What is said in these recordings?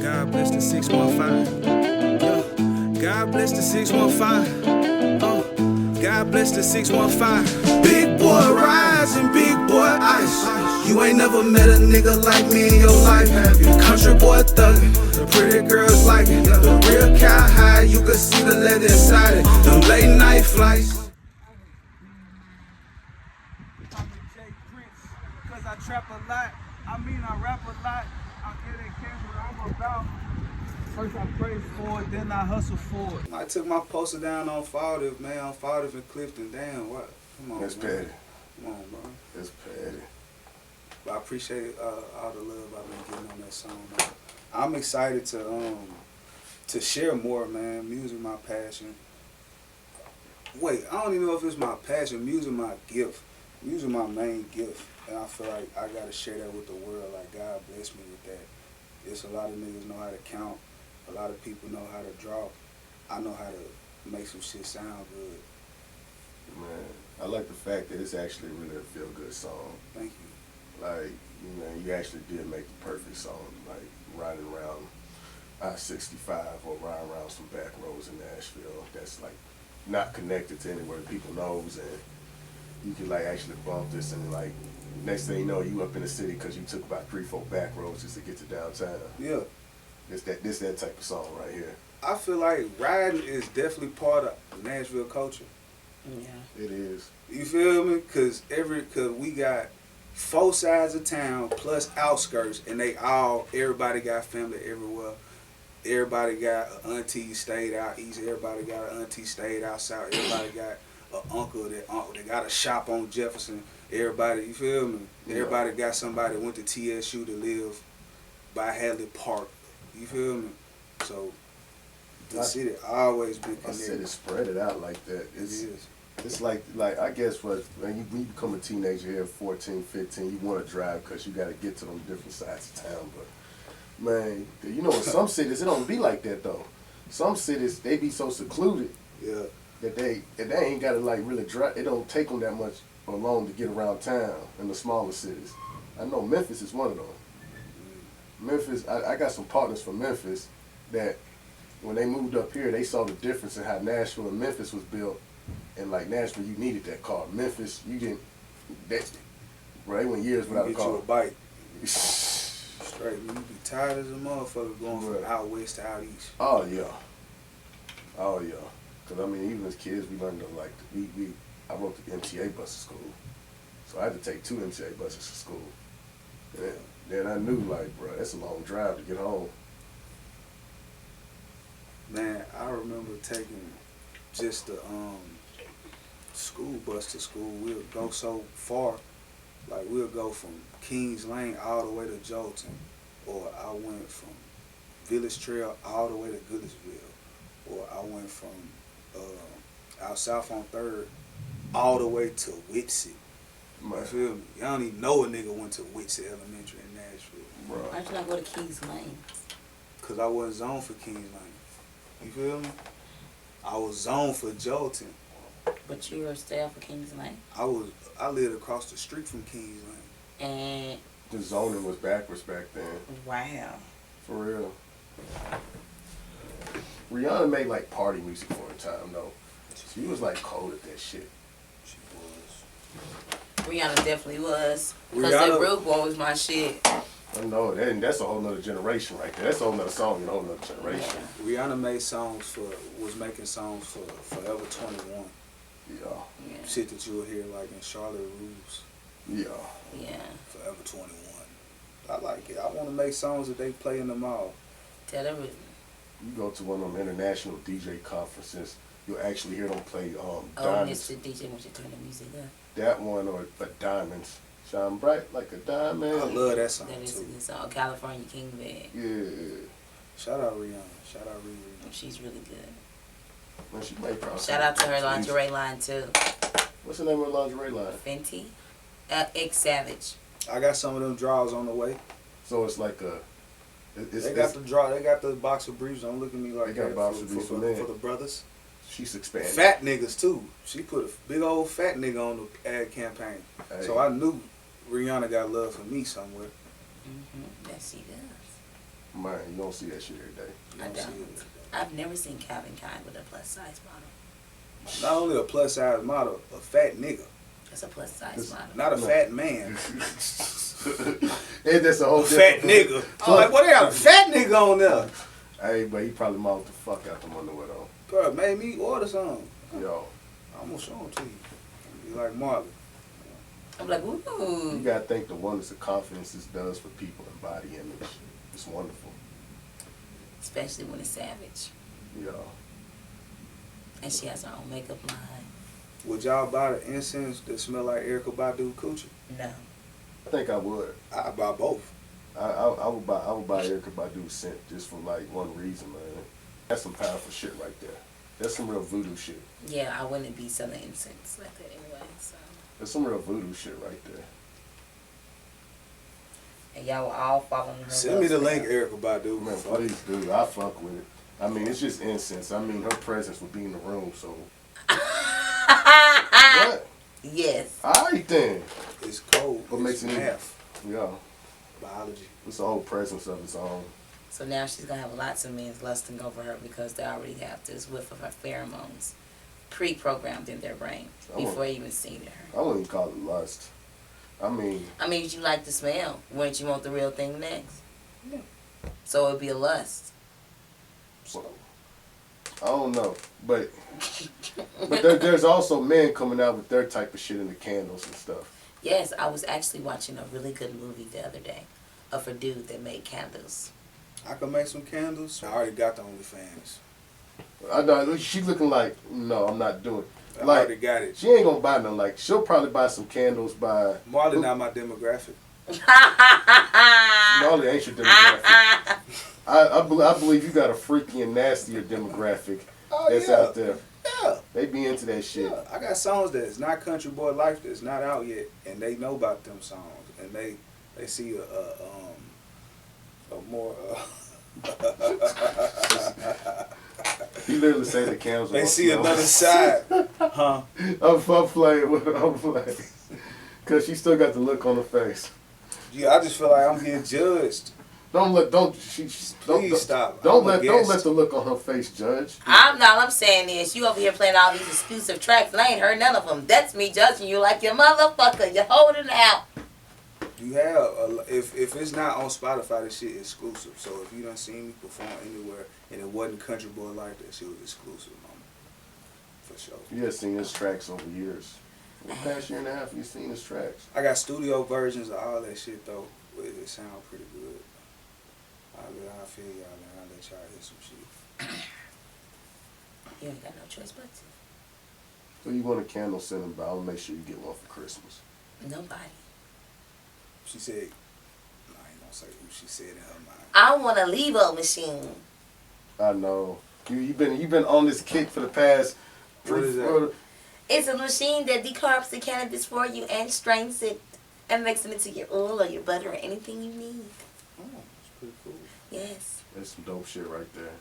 God bless the 615. God bless the 615. God bless the 615. Big boy rising, big boy ice. You ain't never met a nigga like me in your life, have you? Country boy thuggin', the pretty girls like it. The real cow high, you can see the leather inside it. Them late night flights. Cause I trap a lot, I rap a lot. I get in camp what I'm about. First I pray for it, then I hustle for it. I took my poster down on Faldiff, man, on Faldiff and Clifton. Damn, what? Come on, That's man. petty. Come on, bro. That's petty. But I appreciate all the love I've been getting on that song, man. I'm excited to share more, man. Music my passion. Wait, I don't even know if it's my passion. Music my gift. Music my main gift. And I feel like I gotta share that with the world. Like, God bless me with that. There's a lot of niggas know how to count. A lot of people know how to draw. I know how to make some shit sound good. Man, I like the fact that it's actually really a feel-good song. Thank you. Like, you know, you actually did make the perfect song. Like, riding around I-65 or riding around some back roads in Nashville that's, like, not connected to anywhere people knows, and you can, like, actually bump this and, like, next thing you know, you up in the city because you took about 3-4 back roads just to get to downtown. Yeah. This that type of song right here. I feel like riding is definitely part of Nashville culture. Yeah. It is. You feel me? Cause we got 4 sides of town plus outskirts, and everybody got family everywhere. Everybody got an auntie stayed out east. Everybody got an auntie stayed out south. Everybody got an uncle that got a shop on Jefferson. Everybody, you feel me? Yeah. Everybody got somebody that went to TSU to live by Hadley Park. You feel me? So the city always been connected. I said it spread it out like that. It's like I guess when you become a teenager here, 14, 15, you want to drive because you got to get to them different sides of town. But man, you know, in some cities it don't be like that though. Some cities they be so secluded. Yeah. That they ain't got to like really drive. It don't take them that much or long to get around town in the smaller cities. I know Memphis is one of them. Memphis, I got some partners from Memphis that when they moved up here, they saw the difference in how Nashville and Memphis was built. And like Nashville, you needed that car. Memphis, you didn't. They went years without a car. Get you a bike. Straight, you be tired as a motherfucker going from out west to out east. Oh yeah. Oh yeah. Cause I mean, even as kids, we learned to like I rode the MTA bus to school, so I had to take 2 MTA buses to school. And then I knew, like, bro, that's a long drive to get home. Man, I remember taking just the school bus to school. We'll go so far, like we'll go from Kings Lane all the way to Jolton, or I went from Village Trail all the way to Goodlettsville, or I went from out south on 3rd all the way to Whitsey. You feel me? Y'all don't even know a nigga went to Whitsey Elementary in Nashville. Bro. Why'd you not go to Kings Lane? Cause I wasn't zoned for Kings Lane. You feel me? I was zoned for Jolton. But you were staying for Kings Lane? I lived across the street from Kings Lane. And the zoning was backwards back then. wow. For real. Rihanna made like party music for a time though. She was like cold at that shit. She was. Rihanna definitely was. Because that Broke Boy was my shit. I know, that's a whole nother generation right there. That's a whole nother song in a whole nother generation. Yeah. Rihanna was making songs for Forever 21. Yeah. Shit that you will hear like in Charlotte Rules. Yeah. Yeah. Forever 21. I like it. I want to make songs that they play in the mall. Tell them. You go to one of them international DJ conferences, you'll actually hear them play Oh, Diamonds. Mr. DJ, won't you turn the music up? That one or Diamonds. Shine bright like a diamond. I love that song That is too. a good song. California King Bag. Yeah. Shout out Rihanna. Shout out Riri. She's really good. Man, she made probably Shout out to her lingerie line too. What's the name of her lingerie line? Fenty. X Savage. I got some of them draws on the way. So it's like a. They got the boxer briefs. Don't look at me like they got that. boxer briefs for the brothers. She's expanding. Fat niggas too. She put a big old fat nigga on the ad campaign. Hey. So I knew Rihanna got love for me somewhere. Yes, she does. Man, you don't see that shit every day. I don't. I've never seen Calvin Klein with a plus size model. Not only a plus size model, a fat nigga. That's a plus size model. Not a fat man. It's just a whole fat nigga. I'm like, what they got a fat nigga on there? Hey, but he probably mouthed the fuck out them underwear though. Bro, made me order some. Yo. I'm gonna show them to you. You like Marley. I'm like, ooh. You gotta think the wonders of confidence this does for people and body image. It's wonderful. Especially when it's savage. Yo. And she has her own makeup line. Would y'all buy the incense that smell like Erykah Badu coochie? No. I think I would. I'd buy both. I would buy Erykah Badu scent just for like one reason, man. That's some powerful shit right there. That's some real voodoo shit. Yeah, I wouldn't be selling incense like that anyway, so. That's some real voodoo shit right there. And y'all will all follow her. Send me the link, Erykah Badu. Man, please do. I fuck with it. I mean, it's just incense. I mean, her presence would be in the room, so. What? Yes. Alright then. It's cold. What makes it math? Yeah. Biology. It's a whole presence of its own. So now she's going to have lots of men lusting over her because they already have this whiff of her pheromones pre-programmed in their brain before even seeing her. I wouldn't call it lust. I mean, you like the smell. Wouldn't you want the real thing next? Yeah. So it'd be a lust. so, I don't know. But there's also men coming out with their type of shit in the candles and stuff. Yes, I was actually watching a really good movie the other day of a dude that made candles. I can make some candles. I already got the OnlyFans. I know she's looking like, no, I'm not doing it. I Like, already got it. she ain't gonna buy nothing. Like, she'll probably buy some candles by. Marley not my demographic. Marley ain't your demographic. I believe you got a freaky and nastier demographic that's out there. Yeah. They be into that shit. Yeah. I got songs that's not Country Boy Life that's not out yet, and they know about them songs, and they see a more. He literally say the candles. They see another side, huh? I'm playing with her. I'm playing. Cause she still got the look on her face. Yeah, I just feel like I'm getting judged. Please stop. Don't let the look on her face judge. All I'm saying is you over here playing all these exclusive tracks and I ain't heard none of them. That's me judging you like your motherfucker. You're holding out. You have if it's not on Spotify, this shit is exclusive. So if you done seen me perform anywhere and it wasn't Country Boy Life, that shit was exclusive, mama. For sure. You have seen his tracks over years. For the past year and a half, you've seen his tracks. I got studio versions of all that shit though. It sound pretty good. I feel y'all, man. I'll let y'all hear some shit. You ain't got no choice but to. So you want a candle scented, but I'll make sure you get one for Christmas. Nobody. She said, I ain't gonna say who she said in her mind. I want a Levo machine. I know. You've been on this kick for the past. What is that? It's a machine that decarbs the cannabis for you and strains it and makes it into your oil or your butter or anything you need. Oh, that's pretty cool. Yes. That's some dope shit right there.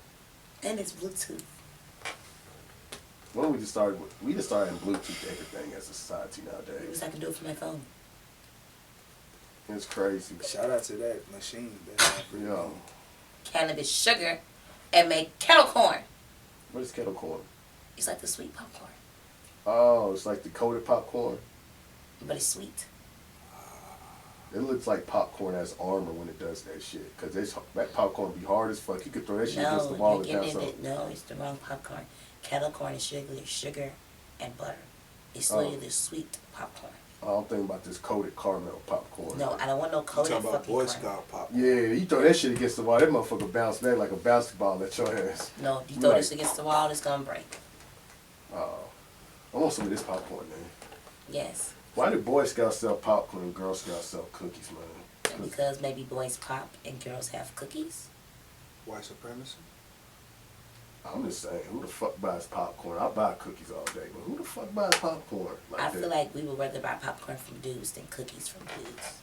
And it's Bluetooth. When we just started in Bluetooth everything as a society I nowadays. wish I could do it from my phone. It's crazy. Shout out to that machine. That's pretty Yeah. cool. Cannabis sugar and make kettle corn. What is kettle corn? It's like the sweet popcorn, Oh, it's like the coated popcorn. but it's sweet. It looks like popcorn has armor when it does that shit. Cause that popcorn be hard as fuck. You could throw that shit against the wall No, and you're down getting something. it. No, it's the wrong popcorn. Kettle corn is sugar and butter. It's literally the sweet popcorn. I'm thinking about this coated caramel popcorn. No, I don't want no You coated talking about fucking Boy corn. Scout pop? Yeah, you throw that shit against the wall, that motherfucker bounce back like a basketball at your ass. No, if you throw Right. this against the wall, it's gonna break. Oh, I want some of this popcorn, man. Yes. Why do Boy Scouts sell popcorn and Girl Scouts sell cookies, man? Because maybe boys pop and girls have cookies. White supremacy? I'm just saying, who the fuck buys popcorn? I buy cookies all day, but who the fuck buys popcorn like I that? feel like we would rather buy popcorn from dudes than cookies from dudes.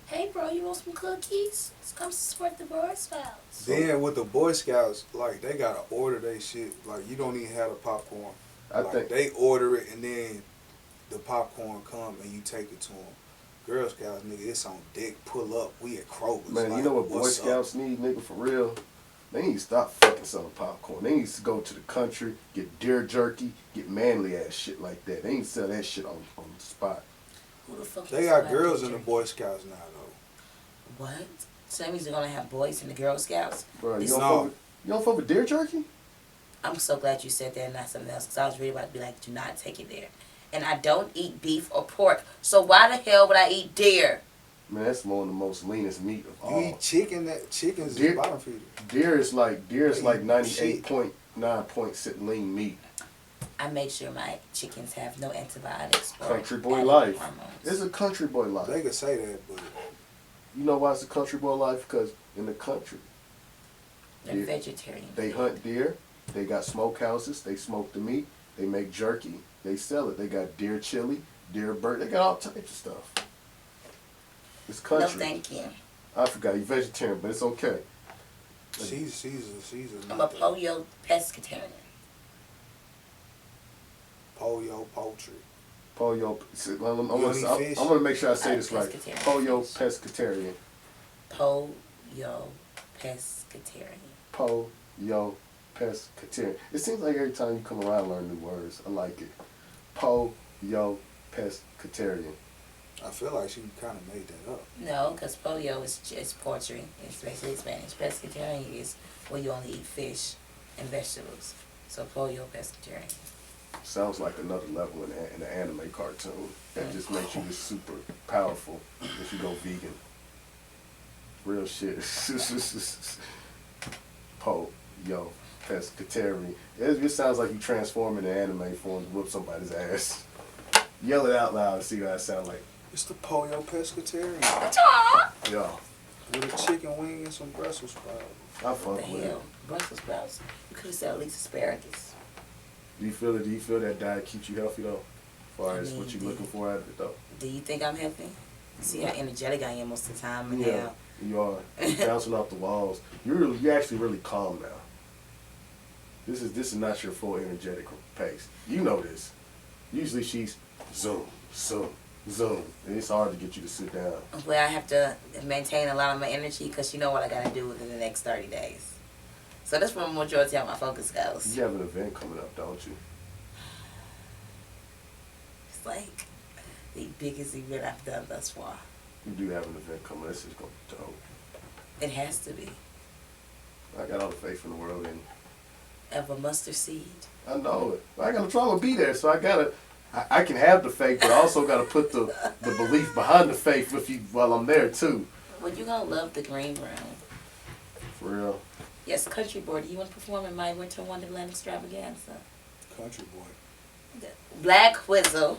Hey, bro, you want some cookies? Let's come support the Boy Scouts. Then with the Boy Scouts, like they gotta order they shit. Like you don't even have the popcorn. I Like think they order it and then the popcorn come and you take it to them. Girl Scouts, nigga, it's on deck. Pull up. We at Kroger's. Man, like, you know what Boy what's up? Scouts need, nigga, for real? They need to stop fucking selling popcorn. They need to go to the country, get deer jerky, get manly ass shit like that. They need to sell that shit on the spot. Who the fuck? They got girls in the Boy Scouts now, though. What? So that means they're gonna have boys in the Girl Scouts? Bro, you This- don't fuck with deer jerky? I'm so glad you said that and not something else, because I was really about to be like, do not take it there. And I don't eat beef or pork, so why the hell would I eat deer? Man, that's one of the most leanest meat of You all. eat chicken, chicken's Deer- bottom feeder. Deer is like They eat 98.9% lean meat. I make sure my chickens have no antibiotics or Country boy added life. hormones. It's a country boy They life. could say that, but You know why it's a country boy life? Because in the country, They're deer- vegetarian. they hunt deer. They got smokehouses. They smoke the meat. They make jerky. They sell it. They got deer chili, deer bird. They got all types of stuff. It's No, country. thank you. I forgot you're vegetarian, but it's okay. she's I'm a polio pescatarian. polio poultry. Polio. I'm You don't eat fish? gonna make sure I say I'm this right. pescatarian. Polio pescatarian. Polio pescatarian. Polio pescatarian. It seems like every time you come around, I learn new words. I like it. Polio pescatarian. I feel like she kind of made that up. No, because polio is just poultry. It's basically Spanish. Pescatarian is where you only eat fish and vegetables. So polio pescatarian. Sounds like another level in the anime cartoon. That just makes you just super powerful if you go vegan. Real shit. Polio pescatarian. It sounds like you transform into anime form to whoop somebody's ass. Yell it out loud and see what that sound like. It's the polio pescatarian Yo, with a chicken wing and some Brussels sprouts. I What fuck the with it. hell? Brussels sprouts. You could have said at least asparagus. Do you feel it? Do you feel that diet keeps you healthy though? As far as what you're looking for out of it though? Do you think I'm healthy? See how energetic I am most of the time and Yeah, you are. You're bouncing off the walls. You're actually really calm now. This is not your full energetic pace. You know this. Usually she's zoom, zoom, zoom, and it's hard to get you to sit down. Well, I have to maintain a lot of my energy because you know what I got to do within the next 30 days. So that's where the majority of my focus goes. You have an event coming up, don't you? It's like the biggest event I've done thus far. You do have an event coming. This is gonna be dope. It has to be. I got all the faith in the world in you. Of a mustard seed. I know it. I gotta try to be there, so I can have the faith, but I also gotta put the belief behind the faith with you while I'm there too. Well, you're going to love the green room. For real. Yes, Country Boy, do you want to perform in my Winter Wonderland extravaganza? Country boy. BlvckWizzle.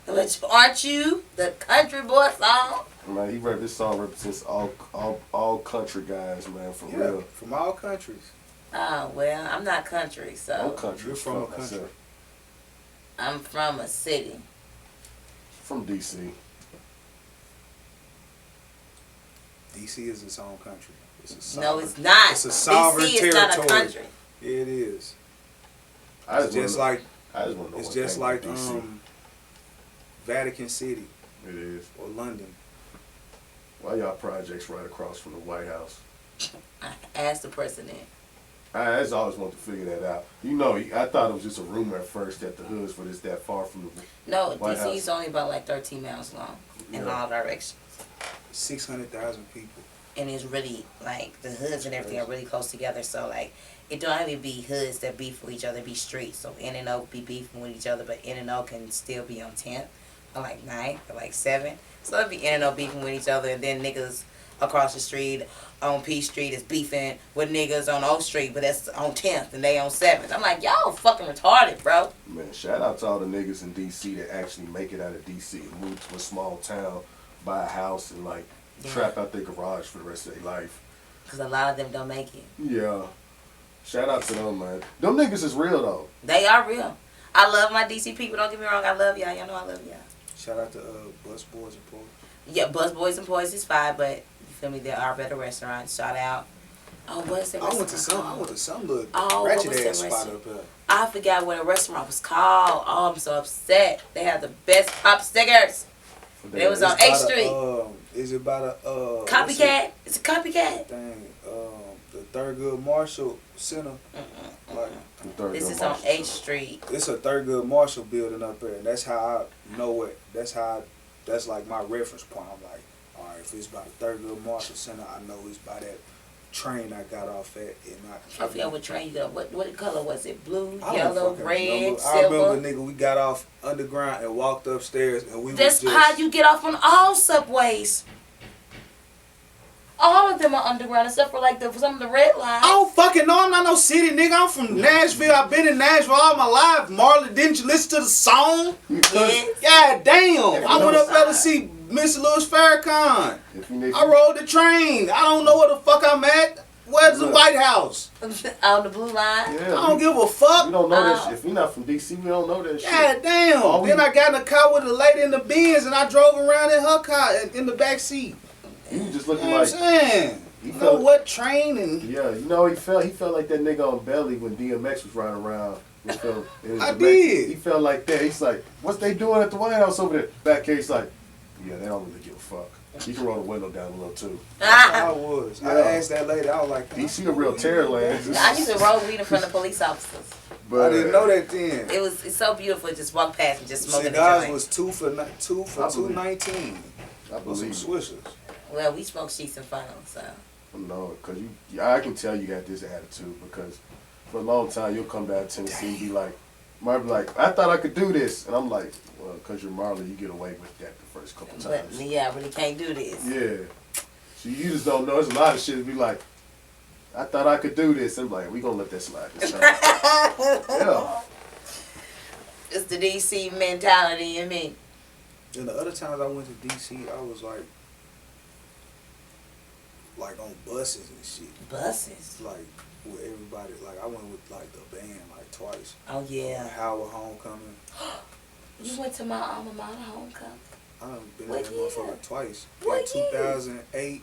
Which aren't you the Country Boy song? Man, this song represents all country guys, man, for Yeah, real. from all countries. Oh, well, I'm not country, No so country. You're from a fuck country. myself. I'm from a city. From DC. DC is its own country. It's a No, sovereign, it's not. It's a sovereign DC territory. is not a country. Yeah, it is. I just wanna know It's one just thing like about DC. Vatican City It is. or London. Why y'all projects right across from the White House? I asked the president. I just always wanted to figure that out. You know, I thought it was just a rumor at first that the hoods were just that far from the No, White DC House. is only about like 13 miles long in Yeah. all directions. 600,000 people. And it's really, like, the hoods and everything are really close together. So, like, it don't even be hoods that beef with each other, be streets. So, N&O be beefing with each other, but N&O can still be on 10th or, like, 9th or, like, 7th. So, it'd be N&O beefing with each other, and then niggas across the street on P Street is beefing with niggas on O Street, but that's on 10th and they on 7th. I'm like, y'all fucking retarded, bro. Man, shout out to all the niggas in DC that actually make it out of DC and move to a small town, buy a house, and like trap out their garage for the rest of their life. Because a lot of them don't make it. Yeah. Shout out to them, man. Them niggas is real though. They are real. I love my DC people. Don't get me wrong. I love y'all. Y'all know I love y'all. Shout out to Bus Boys and Boys. Yeah, Buzz Boys and Boys is fine, but you feel me? There are better restaurants. Shout out. Oh, what's that I went restaurant to some little Oh, what ratchet was that ass spot restaurant? up there. I forgot what a restaurant was called. Oh, I'm so upset. They have the best pop stickers. It was on 8th Street. Is it by the Copycat? It's a copycat. Thing, the Thurgood Marshall Center. Like This is on 8th Street. it's a Thurgood Marshall building up there. And that's how I know it. That's like my reference point. I'm like, all right, if it's by the Thurgood Marshall Center, I know it's by that train I got off at. I forget what train you got. What color was it? Blue, I don't yellow, fucking red, remember. silver? I remember, nigga, we got off underground and walked upstairs, and we That's was just, how you get off on all subways. All of them are underground except for like some of the red lines. I don't fucking know. I'm not no city nigga. I'm from Nashville. I've been in Nashville all my life. Marley, didn't you listen to the song? Yes. God damn. I went up there to see Mr. Louis Farrakhan. I rode the train. I don't know where the fuck I'm at. Where's the White House? On the blue line. Yeah, I don't give a fuck. We don't know that shit. If you're not from DC, we don't know that shit. God damn. Then I got in the car with a lady in the Benz and I drove around in her car in the back seat. You just looking You know what like. I'm saying? You know what train and Yeah, you know he felt like that nigga on Belly when DMX was riding around. I did. He felt like that. He's like, what's they doing at the White House over there? Back here, he's like, yeah, they don't really give a fuck. You can roll the window down a little too. I was. Yeah. I asked that lady. I was like, DC a real terror land. I used to roll weed in front of police officers. But I didn't know that then. It's so beautiful to just walk past and just smoke in the Cigars joint. was two for $2.19. I With some believe it. swishers. Well, we smoke sheets and funnels, so. No, because I can tell you got this attitude because for a long time you'll come down to Tennessee and be like, might be like, I thought I could do this. And I'm like, well, because you're Marley, you get away with that the first couple But times. yeah, I really can't do this. Yeah. So you just don't know. There's a lot of shit to be like, I thought I could do this. I'm like, we gonna let that slide this time. Yeah. It's the DC mentality in me. And the other times I went to DC, I was like on buses and shit. Buses? Like with everybody. Like I went with like the band like twice. Oh, yeah. Howard Homecoming. You went to my alma mater homecoming? I done been What in that year? motherfucker twice. What In year? 2008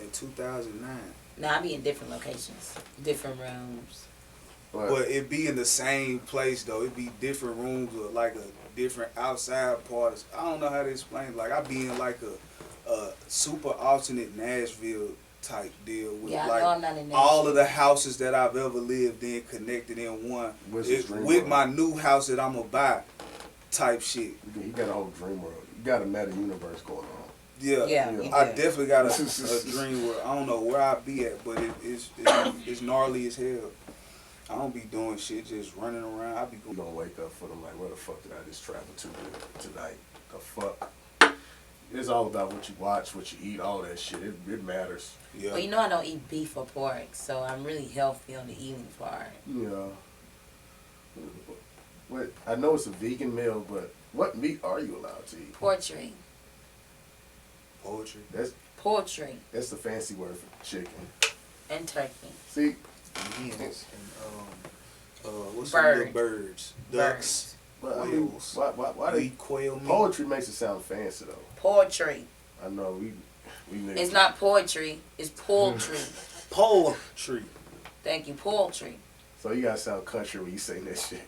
and 2009. No, I be in different locations, different rooms. But it be in the same place though. It be different rooms with like a different outside parts. I don't know how to explain. Like I be in like a super alternate Nashville type deal with Yeah, I like know I'm not in all Nashville. of the houses that I've ever lived in connected in one Wizard's Dream with World. my new house that I'm gonna buy type shit. You got a whole dream world. You got a meta universe going on. Yeah, Yeah, Yeah. you I do. definitely got a dream where I don't know where I be at, but it's gnarly as hell. I don't be doing shit, just running around. I be You going. gonna wake up for them like, where the fuck did I just travel to tonight? The fuck? It's all about what you watch, what you eat, all that shit. It matters. Yeah. Well, you know I don't eat beef or pork, so I'm really healthy on the eating part. Yeah. What? I know it's a vegan meal, but what meat are you allowed to eat? Poultry. Poetry. Poultry That's the fancy word for chicken. and turkey. See, Hens and what's Bird. some little birds? Ducks. Birds. but I mean, Quails. why We they eat quail meat. poetry makes it sound fancy though. Poultry. I know we niggas. It's not poetry, it's poultry. Poetry. Thank you, poultry. So you gotta sound country when you say that shit.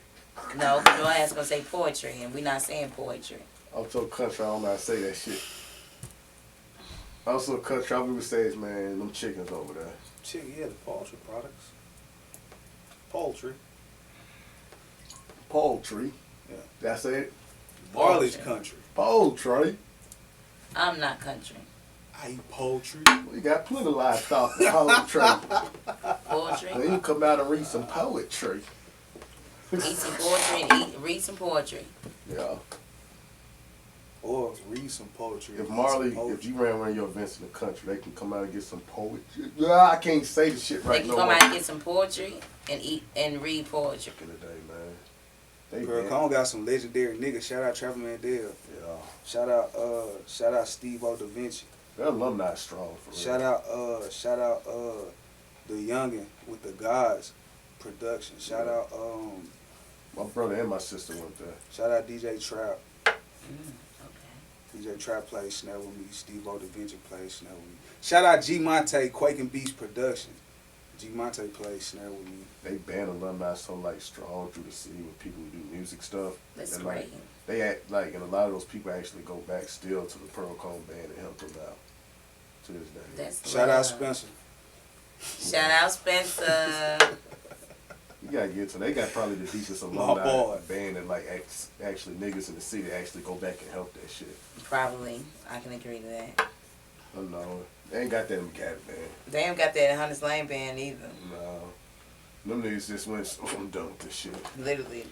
No, your ass gonna say poetry, and we're not saying poetry. I'm so country, I don't know how to say that shit. I'm so country, all we would say is, man, them chickens over there. Chicken, yeah, the poultry products. Poultry. Poultry. Yeah. That's it. Marley's Poultry. country. Poultry. I'm not country. I eat poultry. We got plenty of livestock for poetry. Poetry. Then you come out and read some poetry. Eat some poetry and read some poetry. Yeah. Or read some poetry. If eat Marley, some if you ran one of your events in the country, they can come out and get some poetry. I can't say the shit They right can no come more. out and get some poetry and eat and read poetry. Back in the day, man. They Girl, been- Cone got some legendary niggas. Shout out Trevor Mandel. Yeah. Shout out Steve O Da Vinci. Their alumni is strong for real. Shout out the youngin with the Gods production. Shout out My brother and my sister went there. shout out DJ Trap. Okay. DJ Trap plays snare with me. Steve O Da Vinci plays snare with me. Shout out G Monte, Quake and Beast production. G Monte played snare with me. They band alumni so like strong through the city with people who do music stuff. That's and, great. like, they act like, and a lot of those people actually go back still to the Pearl Cone band and help them out to this day. That's Shout out love. Spencer. Shout out Spencer. You gotta get to. They got probably the deepest alumni band that like actually niggas in the city actually go back and help that shit. Probably. I can agree to that. I know. They ain't got that in Gap band. They ain't got that in Hunters Lane band either. No. Them niggas just went so I'm done with this shit. Literally.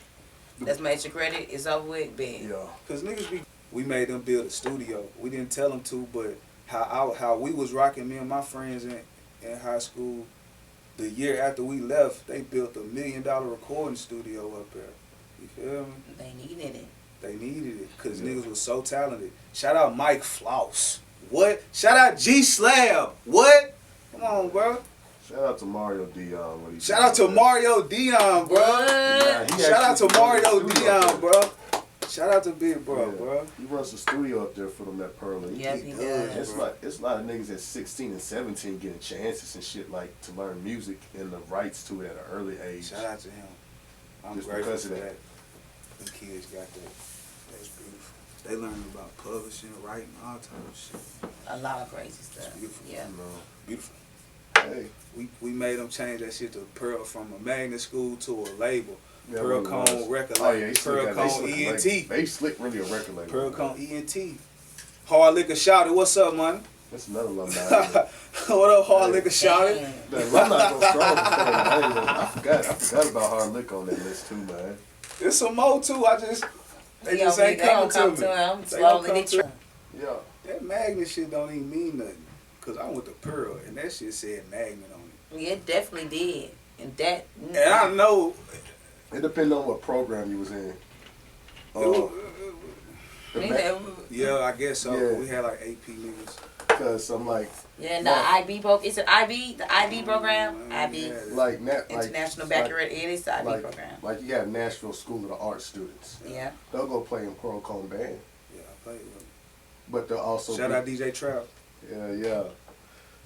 That's my extra credit. It's over with. Big. Yeah. Cause niggas we made them build a studio. We didn't tell them to, but how we was rocking, me and my friends in high school. The year after we left, they built $1 million recording studio up there. You feel me? They needed it. They needed it because niggas was so talented. Shout out Mike Floss. What? Shout out G Slab. What? Come on, bro. Shout out to Mario Dion. Shout out to Mario Dion, bro. Shout out to Mario Dion, bro. Shout out to Big Bro, bro. He runs the studio up there for them at Pearl. Yes, he does. It's a lot of niggas at 16 and 17 getting chances and shit like to learn music and the rights to it at an early age. Shout out to him. I'm Just grateful because for of that. The kids got that. That's beautiful. They learning about publishing, writing, all type of shit. A lot of crazy stuff. It's beautiful. Yeah. Beautiful. Hey. We made them change that shit to Pearl from a magnet school to a label. Yeah, Pearl Cone record label. Pearl Cone ENT. They slick really a record label. Pearl Cone ENT. Hard Liquor Shouty. What's up, man? That's another alumni. What up, Hard Liquor Shouty? The alumni go strong. I forgot about Hard Liquor on that list too, man. There's some more too. They just ain't coming to me. I'm They don't slowly come they to. Yeah. That magnet shit don't even mean nothing. Cause I went to Pearl and that shit said magnet on it. Yeah, it definitely did. And that. And I know. It depends on what program you was in. Yeah, I guess so. Yeah. We had like AP niggas. Because I'm like. Yeah, the IB program. It's an IB, the IB program. IB. Like International Baccalaureate. It is the IB program. Like you have Nashville School of the Arts students. Yeah. They'll go play in Pearl Cone band. Yeah, I played with them. But they'll also Shout out DJ Trout. Yeah.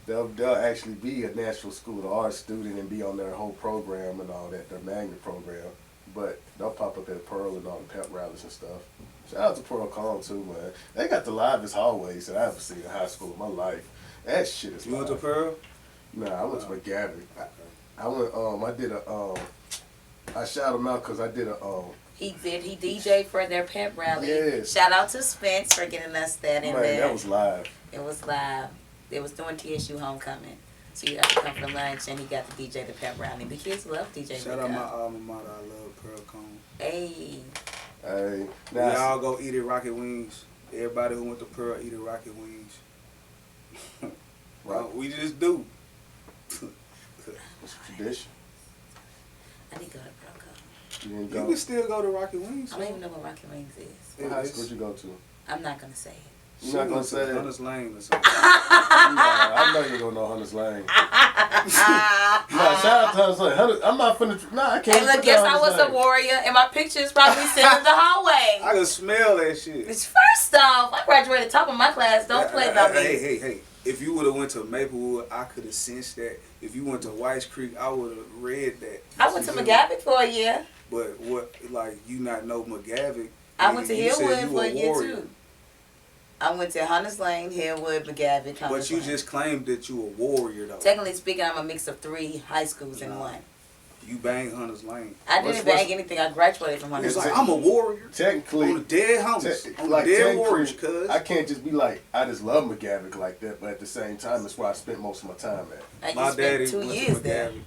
They'll actually be a Nashville School of the Arts student and be on their whole program and all that, their magnet program. But they'll pop up at Pearl and all the pep rallies and stuff. Shout out to Pearl Cone too, man. They got the livest hallways that I've ever seen in high school in my life. That shit is. You went to Pearl? Nah, I went to BlvckWizzle. I went. I did a. I shout him out because I did a. He DJ'd for their pep rally. Yeah. Shout out to Spence for getting us that in Man, there. that was live. It was live. They was doing TSU homecoming. So you got to come for lunch and he got to DJ the pep rally. The kids love DJ. Shout out my alma mater. I love Pearl Cone. Hey. Hey. We all go eat at Rocket Wings. Everybody who went to Pearl eat at Rocket Wings. Right. We just do. It's a tradition. I didn't go to Pearl Cone. You didn't You go. Oh. can still go to Rocket Wings. I don't even know what Rocket Wings is. What high school did you go to? I'm not going to say it. You're not gonna say that? Hunters Lane or something. I know you don't know Hunters Lane. Nah, shout out to Hunters Lane. I'm not finna. Nah, I can't. And look, guess I was a warrior, and my picture's probably sitting in the hallway. I can smell that shit. It's first off, I graduated top of my class. Don't play about me. Hey. If you would have went to Maplewood, I could have sensed that. If you went to Whites Creek, I would have read that. I went to McGavick for a year. But what, like, you not know McGavick? I went to you said Hillwood you for a year warrior. too. I went to Hunters Lane, Hillwood, McGavick, Hunters But you Lane. just claimed that you a warrior, though. Technically speaking, I'm a mix of 3 high schools in one. You banged Hunters Lane. I didn't bang anything. I graduated from Hunters It's Lane. like, I'm a warrior. Technically, On the dead Hunters. On the dead technically, warriors, cuz. I can't just be like, I just love McGavick like that, but at the same time, that's where I spent most of my time at. I My just daddy spent 2 went to years there. McGavick.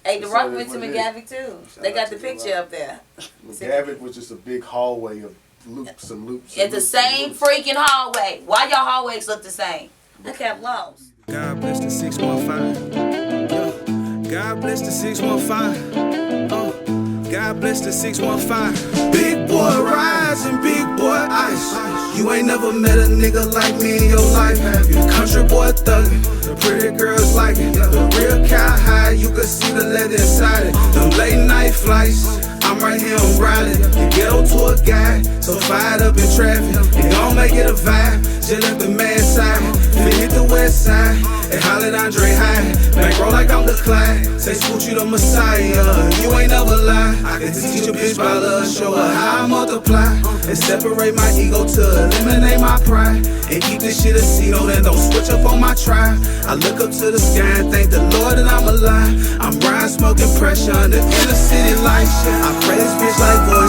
Hey, The So Rock it went to is what it McGavick too. Shout They out got to the The picture Rock. up there. McGavick was just a big hallway of loops and loops. It's the same freaking hallway. Why y'all hallways look the same? I kept lost. God bless the 615. God bless the 615. God bless the 615. Big boy rising, big boy ice. You ain't never met a nigga like me in your life, have you? Country boy thuggin', the pretty girls like it. The real cow high, you can see the leather inside it. Them late night flights, I'm right here on Raleigh. The ghetto to a guy, so fired up in traffic. It gon' make it a vibe, just left the mad side. Then hit the west side, and hollered Andre High. Bankroll like I'm the Clyde, say Scoot you the Messiah. You ain't never lie. I can teach a bitch by love, show her how I multiply. And separate my ego to eliminate my pride. And keep this shit a C-note and don't switch up on my tribe. I look up to the sky and thank the Lord that I'm alive. I'm riding smoking pressure under inner city lights. I pray this bitch like boy.